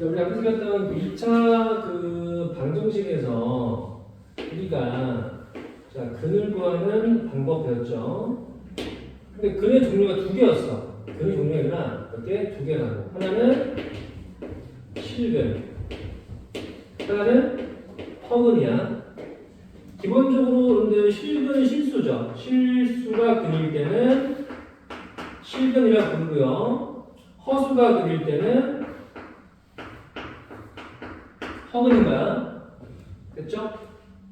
우리 앞에서 봤던 그 2차 그 방정식에서 우리가 자, 근을 구하는 방법 배웠죠. 근데 근의 종류가 두 개였어. 근의 종류가 아니라 이렇게 두 개라고. 하나는 실근, 하나는 허근이야. 기본적으로 여러분들 실근은 실수죠. 실수가 근일 때는 실근이라고 부르고요. 허수가 근일 때는 허근인 거야. 됐죠?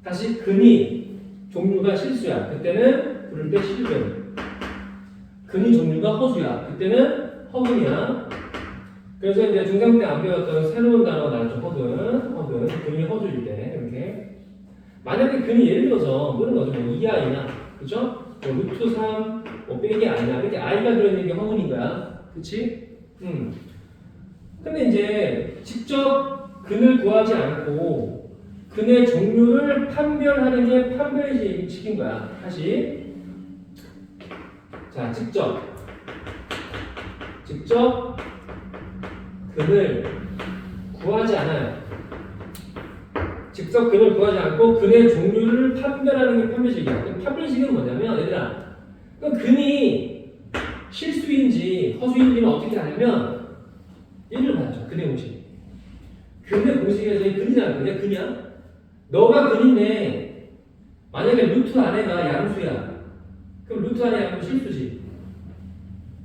다시 근이 종류가 실수야. 그때는 부를 때 실근. 근이 종류가 허수야. 그때는 허근이야. 그래서 이제 중3 때 안 배웠던 새로운 단어가 나왔죠. 허근. 허근. 근이 허수일 때. 이렇게. 만약에 근이 예를 들어서 뭐는 거죠? 뭐 2i나. 그죠? 뭐 루트 3, 뭐 빼기 i나. 이렇게 i가 들어있는 게 허근인 거야. 그치? 근데 이제 직접 근을 구하지 않고 근의 종류를 판별하는 게 판별식인 거야. 다시. 자, 직접 근을 구하지 않아요. 직접 근을 구하지 않고 근의 종류를 판별하는 게 판별식이야. 그럼 판별식은 뭐냐면 얘들아, 그럼 근이 실수인지 허수인지는 어떻게 하냐면 얘를 봐야죠. 근의 공식. 근의 공식에서 이 근이잖아. 그냥 근이야. 너가 근인데 만약에 루트 안에가 양수야. 그럼 루트 안에 양수 실수지.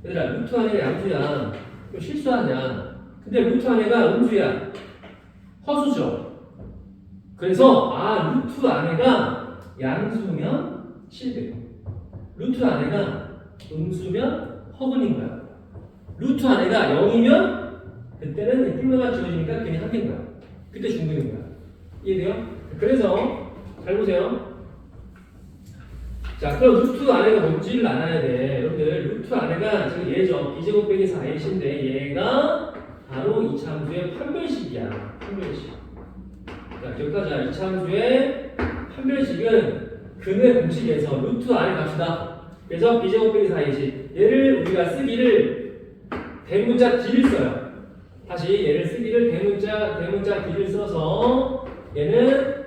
얘들아, 루트 안에 양수야. 그럼 실수하냐. 근데 루트 안에가 음수야. 허수죠. 그래서 루트 안에가 양수면 실근, 루트 안에가 음수면 허근인 거야. 루트 안에가 0이면 그때는 뿔마가 지워지니까 그냥 한 개인 거야. 그때 중근인 거야. 이해돼요? 그래서 잘 보세요. 자, 그럼 루트 안에가 뭔지를 알아야 돼. 여러분들 루트 안에가 지금 얘죠. b제곱 빼기 4ac인데 얘가 바로 이차함수의 판별식이야. 판별식. 자, 기억하자. 이차함수의 판별식은 근의 공식에서 루트 안에 갑시다. 그래서 b제곱 빼기 4ac. 얘를 우리가 쓰기를 대문자 d를 써요. 다시 얘를 쓰기를 대문자 d를 써서 얘는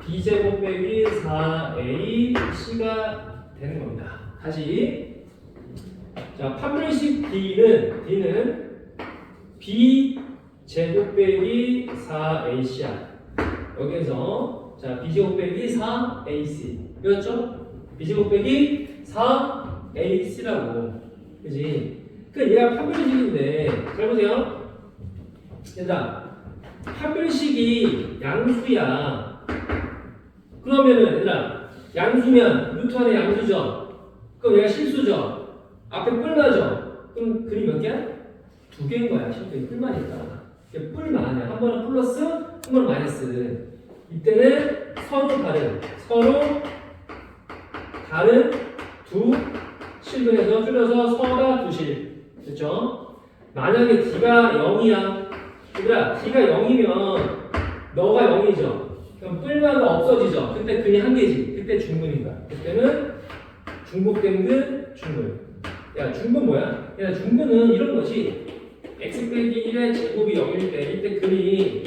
b제곱 빼기 4ac가 되는 겁니다. 다시. 자, 판별식 d는 b제곱 빼기 4ac야. 여기에서 자, b제곱 빼기 4ac 이었죠? b제곱 빼기 4ac라고. 그지? 그러니까 얘가 판별식인데 잘 보세요. 얘들아, 판별식이 양수야. 그러면은 얘들아, 양수면 루트 안에 양수죠. 그럼 얘가 실수죠. 앞에 뿔나죠. 그럼 근이 몇 개야? 두 개인 거야. 실제 뿔만이니까. 뿔만 아니야. 한 번은 플러스, 한 번은 마이너스. 이때는 서로 다른 두 실근에서 줄여서 서가 두실. 됐죠? 만약에 d가 0이야. 얘들아, d가 0이면 너가 0이죠. 그럼 뿔마가 없어지죠. 그때 근이 한 개지. 그때 중근인 거야. 그때는 중복된 근, 중근. 야, 중근 뭐야? 야, 중근은 이런 거지. x 빼기 1의 제곱이 0일 때 이때 근이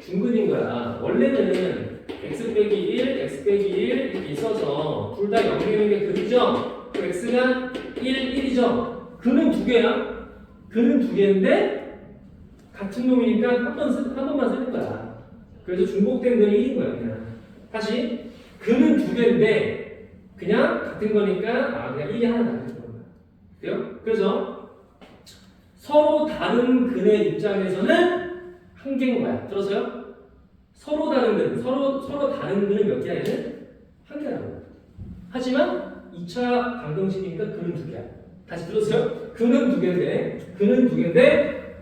중근인 거야. 원래는 x 빼기 1, x 빼기 1 이렇게 있어서 둘 다 0이면 게 근이죠. 그럼 x가 1, 1이죠. 근은 두 개야. 근은 두 개인데 같은 놈이니까 한 번만 쓰는 거야. 그래서 중복된 근이 1인 거야. 그냥. 다시 근은 두 개인데 그냥 같은 거니까 그냥 1이 하나 나는 거야. 돼요? 그래서 서로 다른 근의 입장에서는 한 개인 거야. 들었어요? 서로 다른 근, 서로 다른 근은 몇 개야? 얘는 한 개라고. 하지만 2차 방정식이니까 근은 두 개야. 다시 들었어요? 근은 두 개인데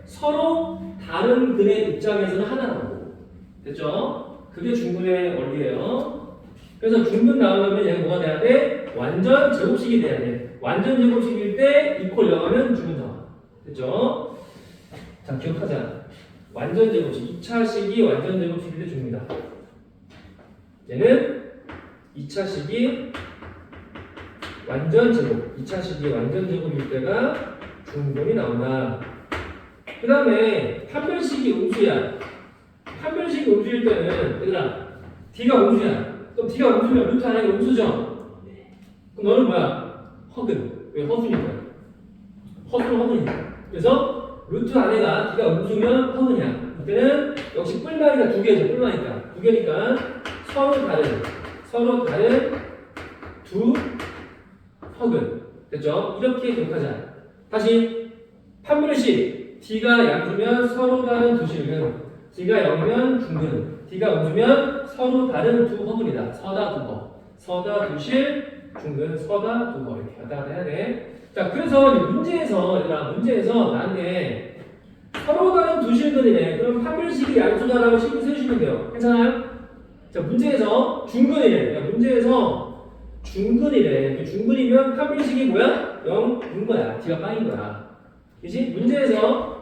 서로 다른 근의 입장에서는 하나라고. 됐죠? 그게 중근의 원리예요. 그래서 중근 나오려면 얘가 뭐가 돼야 돼? 완전 제곱식이 돼야 돼. 완전 제곱식일 때 이퀄 0 하면 중근 나와. 됐죠? 자, 기억하자. 완전 제곱식. 2차식이 완전 제곱식일 때 줍니다. 얘는 2차식이 완전 제곱. 2차식이 완전 제곱일 때가 중근이 나온다. 그 다음에 판별식이 음수야. 판별식이 음수일 때는 얘들아 D가 음수야. 그럼 D가 음수면 루트 안에 음수죠? 그럼 너는 뭐야? 허근. 왜 허수니까? 허수는 허근이야. 그래서 루트 안에가 D가 음수면 허근이야. 이때는 역시 뿔마니까 두 개죠. 뿔마니까 두 개니까 서로 다른 두 허근. 됐죠? 이렇게 기억하자. 다시 판별식 D가 양수면 서로 다른 두 실근, D가 0이면 중근, D가 음수면 서로 다른 두 허근이다. 서다 두 허, 서다 두 실, 중근, 서다 두 허 이렇게 왔다 갔다 해야 돼. 자, 그래서 문제에서 나한테 서로 다른 두 실근이네. 그럼 판별식이 양수다라고 식을 세주시면 돼요. 괜찮아요? 자, 문제에서 중근이래. 야, 문제에서 중근이래. 중근이면 판별식이 뭐야? 0인 거야. D가 빵인 거야. 그지? 문제에서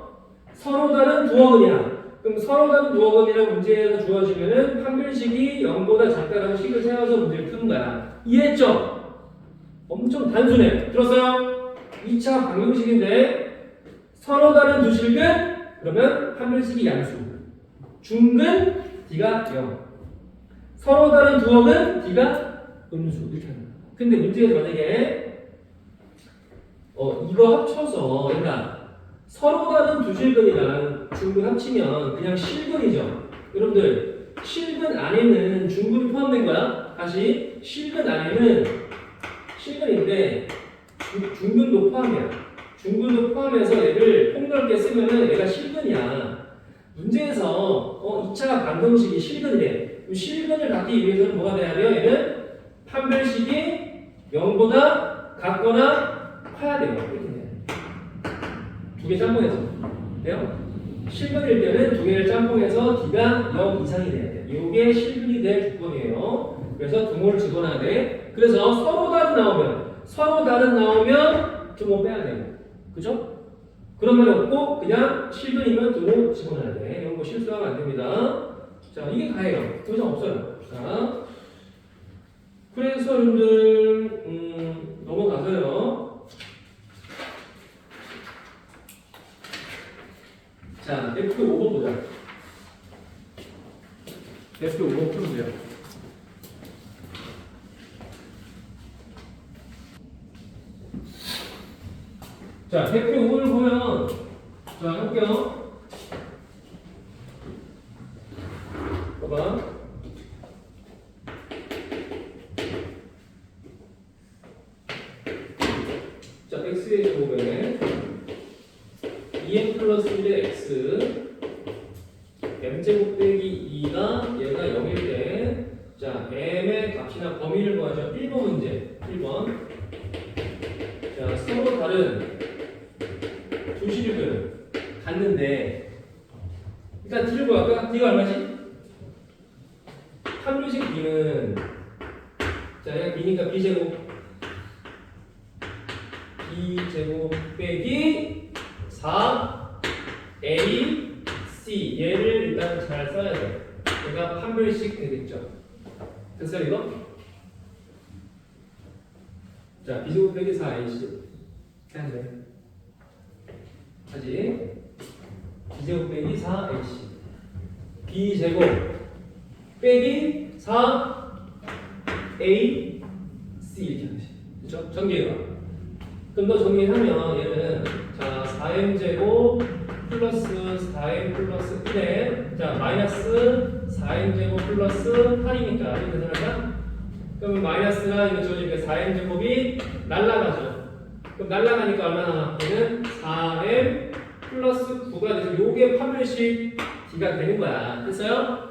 서로 다른 두어근이야. 그럼 서로 다른 두어근이라고 문제에서 주어지면은 판별식이 0보다 작다라고 식을 세워서 문제를 푸는 거야. 이해했죠? 엄청 단순해. 들었어요? 2차 방정식인데 서로 다른 두 실근 그러면 판별식이 양수. 중근 D가 0. 서로 다른 두어근 D가 음수. 이렇게 하는 거야. 근데 문제에서 만약에 이거 합쳐서 그러니까 서로 다른 두 실근이랑 중근 합치면 그냥 실근이죠. 여러분들 실근 안에는 중근이 포함된 거야. 다시 실근 안에는 실근인데 중근도 포함이야. 중근도 포함해서 얘를 폭넓게 쓰면은 얘가 실근이야. 문제에서 2차 방정식이 실근이래. 그럼 실근을 갖기 위해서는 뭐가 돼야 돼요? 얘는 판별식이 0보다 같거나 커야 돼요. 이렇게 돼요. 두 개 짬뽕해서 돼요? 실근일 때는 두 개를 짬뽕해서 D가 0 이상이 돼야 돼. 이게 실근이 될 조건이에요. 그래서 등호를 집어넣어야 돼. 그래서 서로 다른 나오면 등호 빼야 돼요. 그죠? 그런 말이 없고 그냥 실근이면 등호 집어넣어야 돼. 이런 거 실수하면 안 됩니다. 자, 이게 다예요. 더 이상 없어요. 자, 그래서 여러분들 넘어가서요. 자, F 5번 보자. F 5번 풀어보세요. 자, F 5를 보면, 자, 할게요. 봐봐. 자, x의 제곱에 2m 플러스 1의 x m제곱 빼기 2가 얘가 0일 때 자, m의 값이나 범위를 구하죠. 1번 문제 1번 자, 서로 다른 두 실근 갔는데 일단 D를 구할까? D가 얼마지? 판별식 B는 자, 얘가 B니까 B제곱 B제곱 빼기 4A C 얘를 일단 잘 써야 돼. 얘가 판별식 되겠죠. 됐어요 이거? 자 B제곱 빼기 4AC 해야 돼. 하지 B제곱 빼기 4AC B제곱 빼기 4AC 이렇게 하지. 그쵸? 정리해봐. 그럼 너 정리하면 얘는 자 4m제곱 플러스 4m 플러스 1에 자 마이너스 4m제곱 플러스 8이니까 이렇게 계산할까? 그러면 마이너스가 이거 지워지니까 4m제곱이 날라가죠. 그럼 날라가니까 얼마나? 얘는 4m 플러스 9가 돼서 요게 판별식 D가 되는 거야. 됐어요?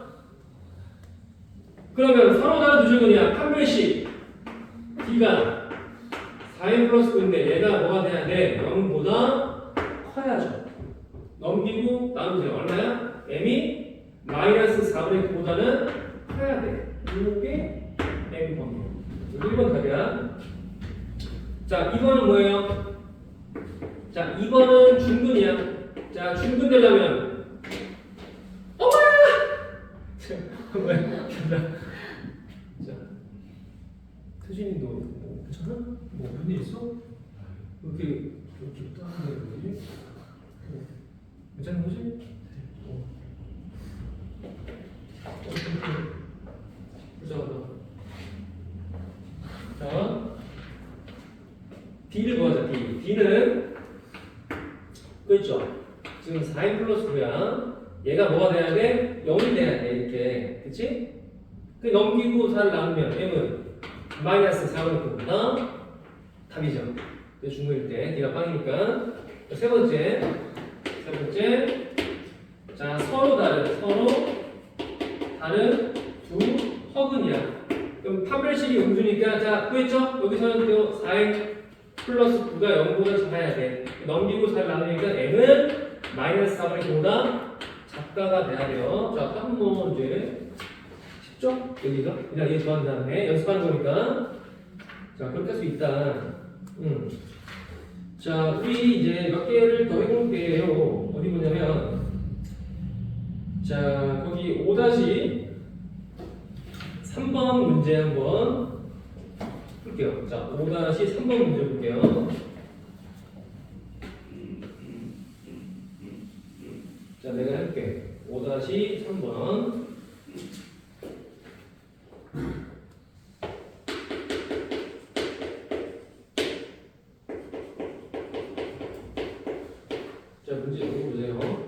그러면 서로 다른 두 실근이야. 판별식 D가 4m 플러스 9인데 얘가 뭐가 돼야 돼? 0보다 커야죠. 넘기고 나누세요. 얼마야? m이 마이너스 4분의 9보다는 커야 돼. 이게 m 범위야. 1번 답이야. 자, 2번은 뭐예요? 자, 2번은 중근이야. 자, 중근 되려면 어머야! 자, 태진이도 뭐 괜찮아? 뭐 무슨 일 있어? 이렇게 따뜻하게 그러지? 괜찮은 거지? 불쌍하다. 자, D를 구하자. D는 그렇죠. 지금 4m 플러스 9야. 얘가 뭐가 돼야 돼? 0이 돼야 돼. 이렇게. 그치? 그 넘기고 4를 나누면 M은 마이너스 4를 곱다. 답이죠. 중국일 때 D가 빵이니까. 세 번째. 자, 서로 다른 두 허근이야. 그럼 판별식이 음수니까 자, 구했죠? 여기서는 또 4x 플러스 9가 0보다 작아야 돼. 넘기고 4를 나누니까 M은 마이너스 4분의 보다 작가가 돼야 돼요. 자, 다음 문제 쉽죠? 여기가 그냥 얘 좋아한 다음에 연습하는 거니까 자, 그렇게 할 수 있다. 자, 우리 이제 몇 개를 더 해볼게요. 어디 보냐면 자, 거기 5-3번 문제 한번 볼게요. 자, 5-3번 문제 볼게요. 자, 내가 할게. 5-3번. 자, 문제 보고 보세요.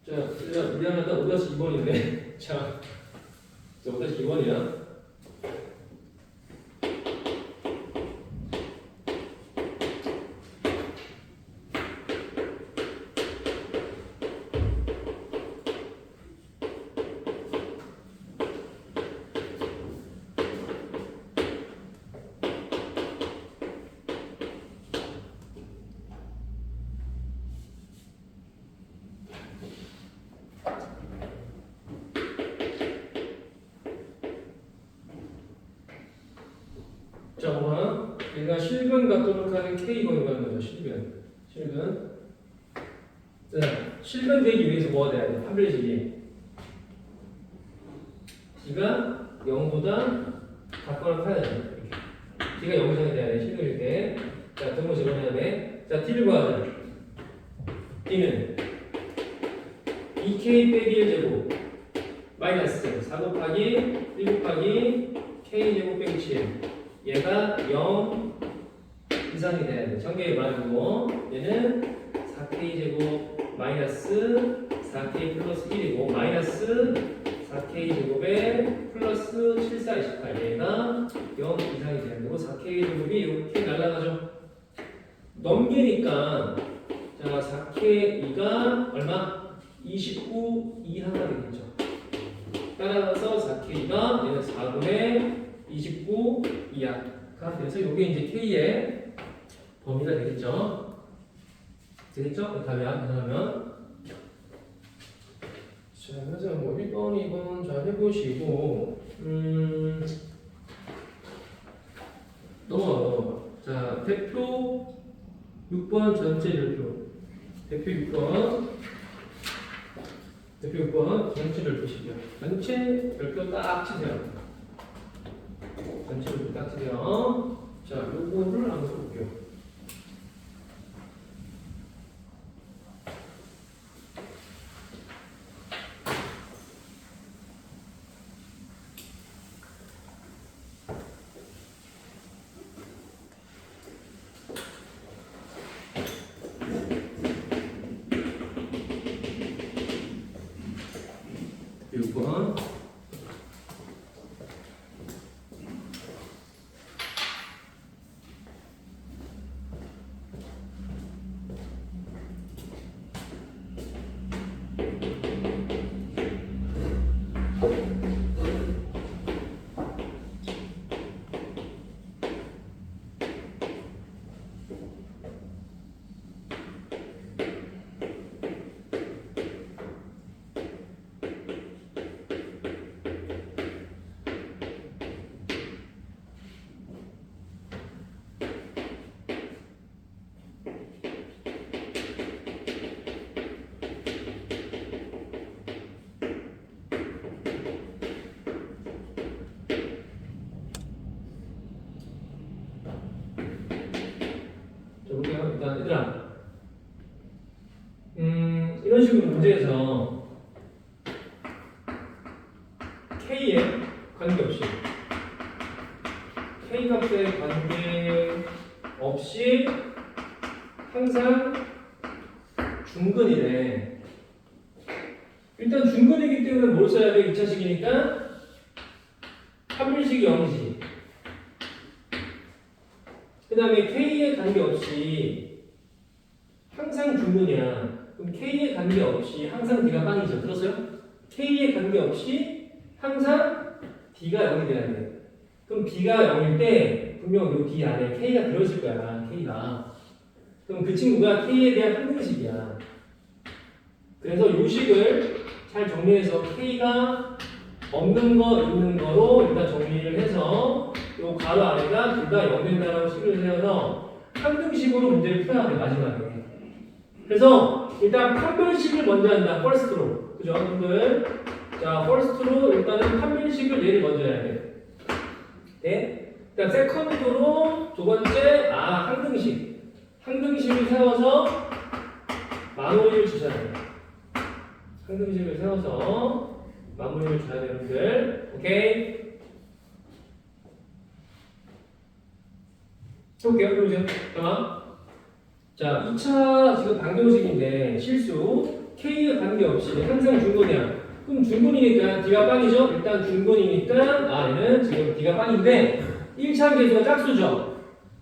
자, 미안하다. 5-2번인데. 자, 5-2번이야. 자, 오늘 얘가 실근 갖도록 하는 K번호가 있는 거죠. 실근. 자, 실근 되기 위해서 뭐가 돼야 돼? 판별식이 D가 0보다 작거나 커야 돼. 이렇게. D가 0 이상이 돼야 돼. 실근일 때. 자, 등호 적어내야 돼. 자, D를 구하자. D는 2K 빼기 1제곱 마이너스 4 곱하기 1 곱하기 K제곱 빼기 7. 얘가 0 이상이 돼야 돼. 전개의 말이고 얘는 4K제곱 마이너스 4K 플러스 1이고 마이너스 4K제곱에 플러스 7, 4, 28 얘가 0 이상이 돼야 되고 4K제곱이 이렇게 날아가죠. 넘기니까 자 4K가 얼마? 29 이하가 되겠죠. 따라서 4K가 얘는 4분의 29 이하가 돼서 이게 이제 K의 범위가 되겠죠. 되겠죠? 답이야. 그러면 자, 그래서 뭐 1번, 2번 잘 해보시고 넘어가. 자, 대표 6번 전체 별표. 대표 6번 전체 별표식이요. 전체 별표 딱 치세요. 전체 별표 딱 치세요. 자, 요거를 한번 써볼게요. 자, 얘들아. 이런 식으로 문제에서 K에 관계없이 K 값에 관계없이 항상 중근이래. 일단 중근이기 때문에 뭘 써야 돼? 2차식이니까 판별식이 0이지. 그 다음에 K에 관계없이 항상 중근이야. 그럼 K에 관계없이 항상 D가 빵이죠. 들었어요? K에 관계없이 항상 D가 0이 돼야 돼. 그럼 B가 0일 때 분명 이 D 안에 K가 들어있을 거야. K가. 그럼 그 친구가 K에 대한 항등식이야. 그래서 이 식을 잘 정리해서 K가 없는 거, 있는 거로 일단 정리를 해서 이 가로 아래가 둘 다 0 된다라고 식을 세워서 항등식으로 문제를 풀어야 돼, 마지막에. 그래서 일단 판별식을 먼저 한다, first로. 그죠, 여러분들? 자, first로 일단은 판별식을 얘를 먼저 해야 돼. 네? 그다음 second로 두 번째, 항등식. 항등식을 세워서 마무리를 주셔야 돼요. 항등식을 세워서 마무리를 줘야 돼요, 여러분들. 오케이? 해볼게요. 해보세요. 자, 2차 지금 방정식인데 실수 K에 관계없이 항상 중근이야. 그럼 중근이니까 D가 빵이죠? 일단 중근이니까 얘는 지금 D가 빵인데 1차 계수가 짝수죠?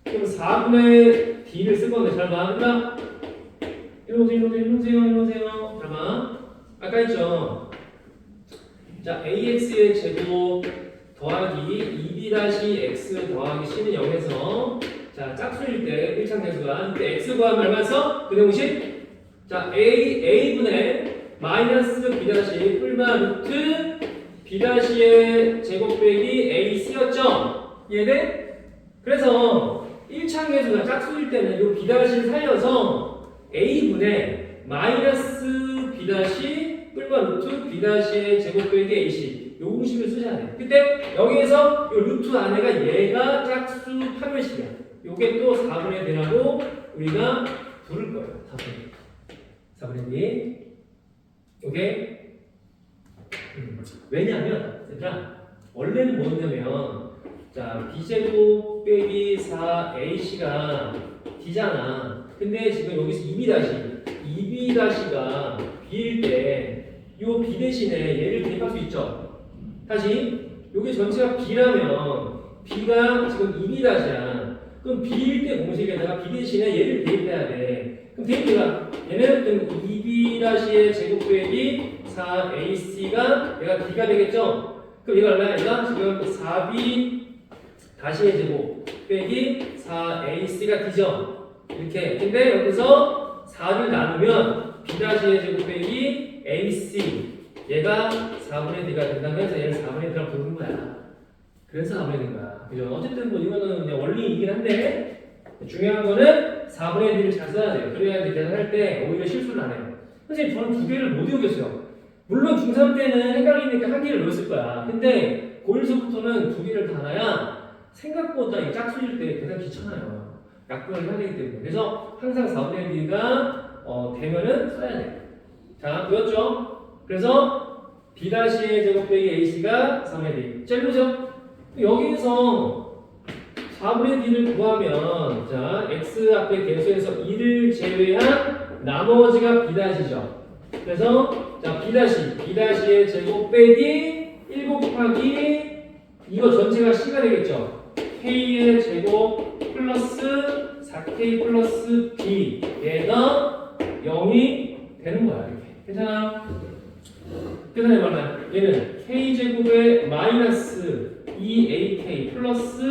그럼 4분의 D를 쓸 건데 잘 봐. 그러니까 일로 오세요. 잘 봐. 아까 했죠? 자, AX의 제곱 더하기 2B-X 더하기 C는 0에서 자, 짝수일 때 1차 계수가 이때 X 구하면 얼마 써? 그 공식? 자, A분의 마이너스 B- 뿔마 루트 B-의 제곱 빼기 AC였죠? 이해돼? 그래서 1차 계수가 짝수일 때는 이 B-를 살려서 A분의 마이너스 B- 뿔마 루트 B-의 제곱 빼기 AC 요 공식을 쓰셔야 돼. 그때 여기에서 이 루트 안에가 얘가 짝수 판별식이야. 요게 또 4분의 D라고 우리가 부를 거예요. 4분의 D. 오케이? 왜냐면 얘들아 원래는 뭐냐면 자 B제곱 빼기 4AC가 D잖아. 근데 지금 여기서 2B-가 B일 때 요 B 대신에 얘를 대입할 수 있죠. 다시 요게 전체가 B라면 B가 지금 2B-야. 그럼 B일 때 공식에다가 B 대신에 얘를 대입해야 돼. 그럼 대입해봐. 얘는 좀 2B-의 제곱 빼기 4AC가 얘가 D가 되겠죠? 그럼 얘가 얼마야? 얘가 지금 4B-의 제곱 빼기 4AC가 D죠? 이렇게. 근데 여기서 4를 나누면 B-의 제곱 빼기 AC 얘가 4분의 D가 된다고 해서 얘를 4분의 D라고 부르는 거야. 그래서 4분의 D인 거야. 그죠? 어쨌든 뭐 이거는 그냥 원리이긴 한데 중요한 거는 4분의 D를 잘 써야 돼요. 그래야 계산할 때 오히려 실수를 안 해요. 선생님 저는 두 개를 못 외우겠어요. 물론 중3 때는 헷갈리니까 한 개를 외웠을 거야. 근데 고1서부터는 두 개를 다 알아야 생각보다 이 짝수일 때 계산 귀찮아요. 약분을 해야 되기 때문에. 그래서 항상 4분의 D가 되면은 써야 돼. 자, 보였죠? 그래서 B-의 제곱 빼기 AC가 4분의 D. 자, 보죠. 여기서 4분의 D를 구하면 자, X 앞에 계수해서 2를 제외한 나머지가 B-죠. 그래서 자, B-의 제곱 빼기 1 곱하기 이거 전체가 C가 되겠죠. K의 제곱 플러스 4K 플러스 B 얘가 0이 되는 거야. 이렇게. 괜찮아? 계산해봐라. 얘는 K제곱의 마이너스 2AK 플러스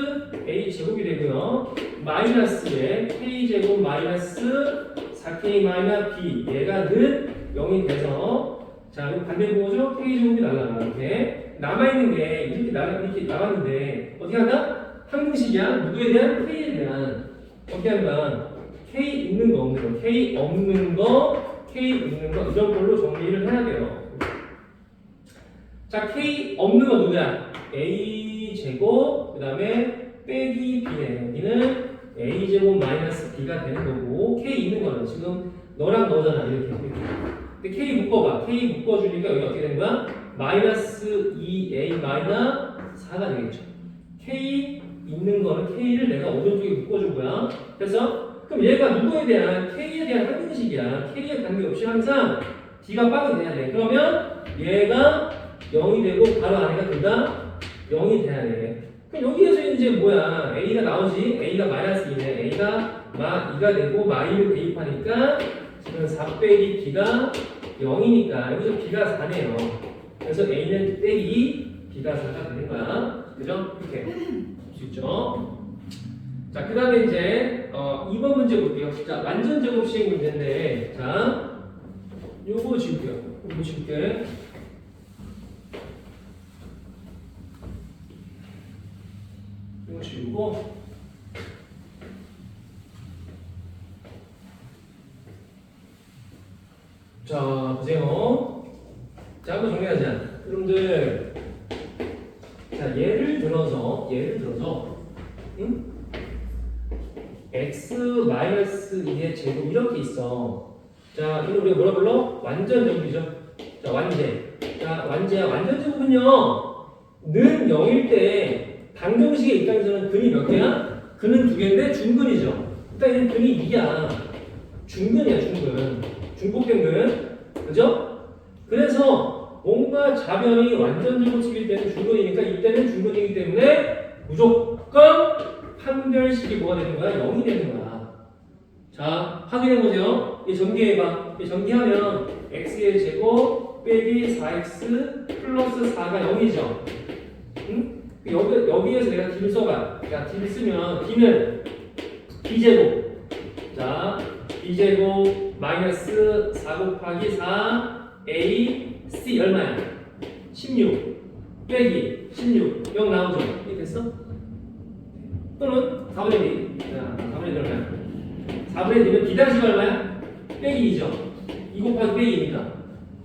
A제곱이 되고요. 마이너스에 K제곱 마이너스 4K 마이너스 B 얘가 는 0이 돼서 자, 이거 반대보죠? K제곱이 날라가. 이렇게. 남아있는 게 이렇게 나왔는데 어떻게 한다? 항등식이야. 누구에 대한? K에 대한. 어떻게 하는 거야? K 있는 거 없는 거. K 없는 거 K 있는 거 이런 걸로 정리를 해야 돼요. 자, K 없는 거 누구야? A 제곱 그 다음에 빼기 B네. 여기는 a제곱 마이너스 b가 되는 거고 k 있는 거는 지금 너랑 너잖아 이렇게. 근데 k 묶어봐. k 묶어주니까 여기 어떻게 되는 거야? 마이너스 2a 마이너스 4가 되겠죠. k 있는 거는 k를 내가 오른쪽에 묶어준 거야. 그래서 그럼 얘가 누구에 대한 k에 대한 항등식이야. k에 관계없이 항상 d가 빵이 돼야 돼. 그러면 얘가 0이 되고 바로 안에가 둘 다 0이 돼야 돼. 그럼 여기에서 이제 뭐야? a가 나오지? a가 마이너스 2네. a가 2가 되고 마이를 대입하니까 지금 4 빼기 b가 0이니까 여기서 b가 4네요. 그래서 a는 빼기 b가 4가 되는 거야. 그죠? 이렇게 볼 수 있죠? 자, 그 다음에 이제 2번 문제 볼게요. 자, 완전 제곱식 문제인데 자, 요거 지울게요. 요거 지울게. 이거 지우고 자 보세요. 자 한번 정리하자. 여러분들 자 예를 들어서 응? x 마이너스 2의 제곱 이렇게 있어. 자 이거 우리가 뭐라 불러? 완전 제곱이죠. 자 완제. 자 완제야. 완전 제곱은요 는 0일 때 방정식의 입장에서는 근이 몇 개야? 근은 2개인데 중근이죠. 일단 얘는 근이 2야. 중근이야, 중근. 중복근근. 그죠? 그래서 뭔가 자변이 완전 제곱식일 때는 중근이니까 이때는 중근이기 때문에 무조건 판별식이 뭐가 되는 거야? 0이 되는 거야. 자, 확인해보세요. 이 전개해봐. 이 전개하면 x의 제곱 빼기 4x 플러스 4가 0이죠. 응? 여기에서 내가 d를 써봐. 자, d를 쓰면 d는 b제곱. 자, b제곱 마이너스 4 곱하기 4 a c 얼마야? 16 빼기 16 0 나오죠? 이게 됐어? 또는 4분의 2. 자, 4분의 2 얼마야? 4분의 2는 b 다시가 얼마야? 빼기 2죠. 2 곱하기 빼기 2니까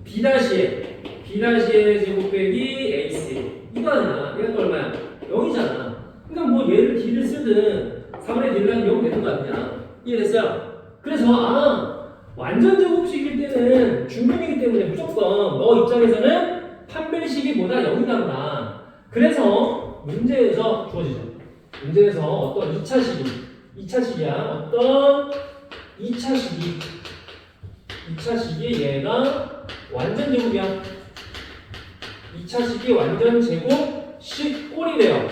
b-의 제곱 빼기 ac 이거 아니야. 얘가 또 얼마야? 0이잖아. 그러니까 뭐 얘를 d를 쓰든 4분의 1랑 0 되는 거 아니야? 이해됐어요? 그래서 완전 제곱식일 때는 중근이기 때문에 무조건 너 입장에서는 판별식이보다 0이다구나. 그래서 문제에서 주어지죠. 문제에서 어떤 2차식이야. 어떤 2차식이 얘가 완전 제곱이야. 2차식이 완전 제곱식 꼴이래요.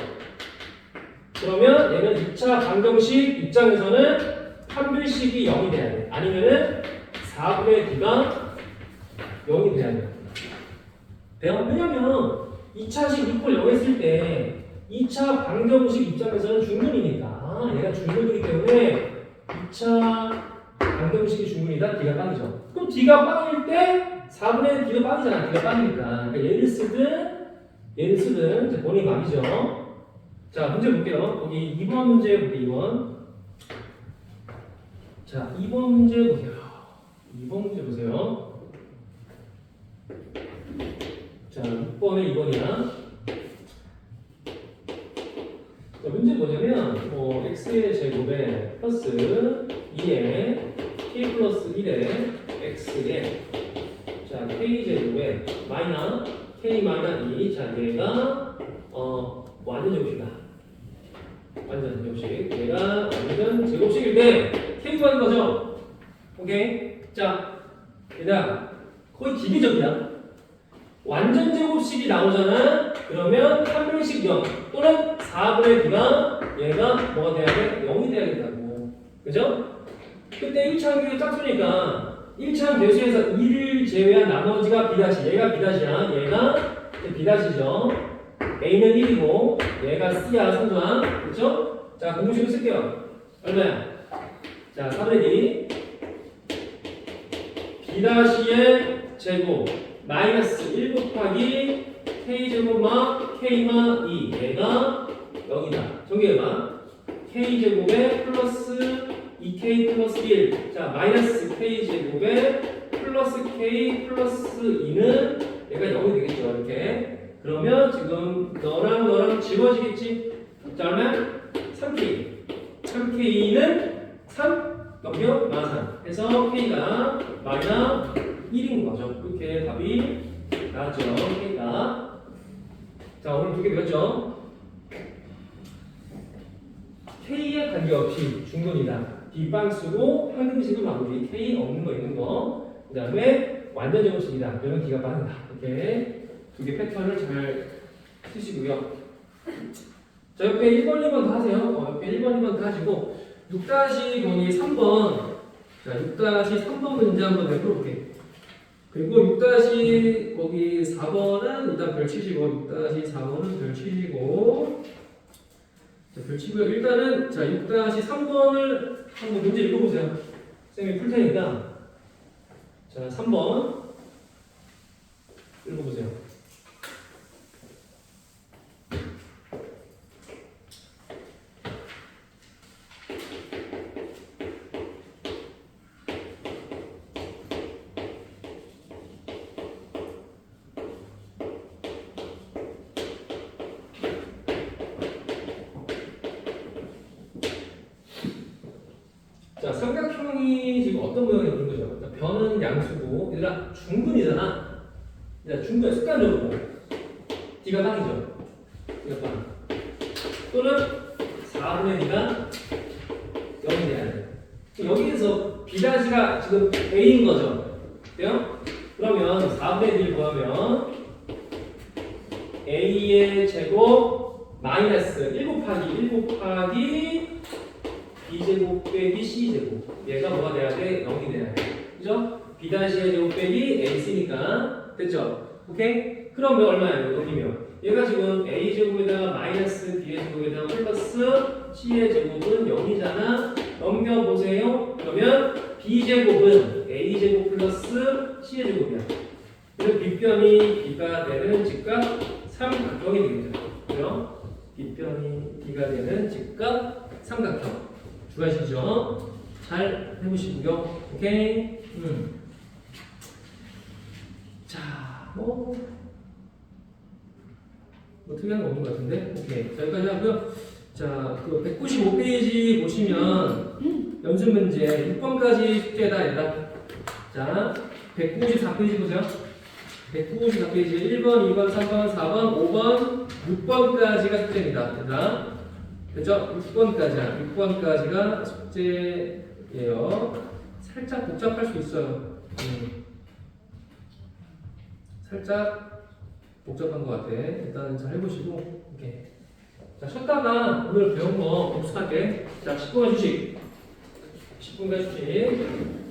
그러면 얘는 2차 방정식 입장에서는 판별식이 0이 돼야 돼. 아니면은 4분의 d가 0이 돼야 돼. 돼요? 왜냐면 2차식 이퀄 0 했을 때 2차 방정식 입장에서는 중근이니까 얘가 중근이기 때문에 2차 방정식이 중근이다. d가 빵이죠. 그럼 d가 빵일 때 4분의 d가 빵이잖아. d가 빵이니까. 그러니까 얘를 쓰든 이제 본인 맘이죠. 자, 문제 볼게요. 거기 2번 문제 볼게요. 2번. 자, 2번 문제 보세요. 2번 문제 보세요. 자, 6번에 2번이야. 자, 문제 뭐냐면 x의 제곱에 플러스 2에 k 플러스 1에 x에 자, k 제곱에 마이너 k 마이너 2. 자, 얘가 완전 제곱식이다. 완전 제곱식. 얘가 완전 제곱식일 때 k 구하는 거죠. 오케이. 자, 얘들아 거의 기계적이야. 완전 제곱식이 나오잖아. 그러면 판별식 0 또는 4분의 b가 얘가 뭐가 돼야 돼? 0이 돼야겠다고. 그죠? 그때 1차 항규의 짝수니까 1차 계수에서 2를 제외한 나머지가 b'. 얘가 b''이야. 얘가 b''죠. a는 1이고 얘가 c야. 성조항. 그렇죠? 자, 공식으로 쓸게요. 얼마야? 자, 4분의 2 b''의 제곱 마이너스 1 곱하기 k제곱 막 k마 2 얘가 0이다. 정리해봐. k제곱에 플러스 2k 플러스 1. 자, 마이너스 k제곱에 플러스 k 플러스 2는 얘가 0이 되겠죠. 이렇게. 그러면 지금 너랑 지워지겠지? 자, 그러면 3k 2k는 3 넘겨 마산 해서 k가 마이너스 1인 거죠. 이렇게 답이 나왔죠. k가. 자, 오늘 두 개 배웠죠? k에 관계없이 중근이다. 뒷방 쓰고 항등식을 마무리. k 없는 거 있는 거. 그 다음에 완전 정식이다. 이런 기가 빠른다. 이렇게 두 개 패턴을 잘 쓰시고요. 자, 옆에 1번, 2번 다 하세요. 옆에 1번, 2번 다 하시고 6- 거기 3번. 자, 6-3번 문제 한번 내가 풀어볼게. 그리고 6- 거기 4번은 일단 별 치시고 6-4번은 별 치시고 자, 별 치고요. 일단은 자, 6-3번을 한번 문제 읽어보세요. 쌤이 풀 테니까 자, 3번 읽어보세요. 자, 삼각형이 지금 어떤 모양이 있는 거죠? 자, 변은 양수고, 얘들아, 중근이잖아. 자, 중근, 습관적으로. D가 빵이죠. D가 빵. 또는 4분의 D가 0이 돼야 돼. 여기에서 B'가 지금 A인 거죠. 돼요? 그러면 4분의 D를 구하면 A의 제곱 마이너스 1 곱하기 B제곱 빼기 C제곱. 얘가 뭐가 돼야 돼? 0이 돼야 돼. 그죠? B-의 제곱 빼기 AC니까. 됐죠? 오케이? 그러면 얼마예요? 여기면. 얘가 지금 A제곱에다가 마이너스 B제곱에다가 플러스 C의 제곱은 0이잖아. 넘겨보세요. 그러면 B제곱은 A제곱 플러스 C의 제곱이야. 그래서 B변이 B가 되는 직각 삼각형이 되겠죠. 그죠? B변이 B가 되는 직각 삼각형. 주가시죠? 잘 해보시고요. 오케이? 자, 뭐 특이한 거 없는 것 같은데? 오케이. 자, 여기까지 하고요. 자, 그 195페이지 보시면 연습 문제 6번까지 숙제다, 얘들아. 자, 194페이지 보세요. 194페이지 1번, 2번, 3번, 4번, 5번, 6번까지가 숙제입니다. 얘들아. 됐죠? 6번까지야. 6번까지가 숙제예요. 살짝 복잡할 수 있어요. 살짝 복잡한 것 같아. 일단 잘 해보시고. 오케이. 자, 쉬었다가 오늘 배운 거 복습할게. 자, 10분간 휴식. 10분간 휴식.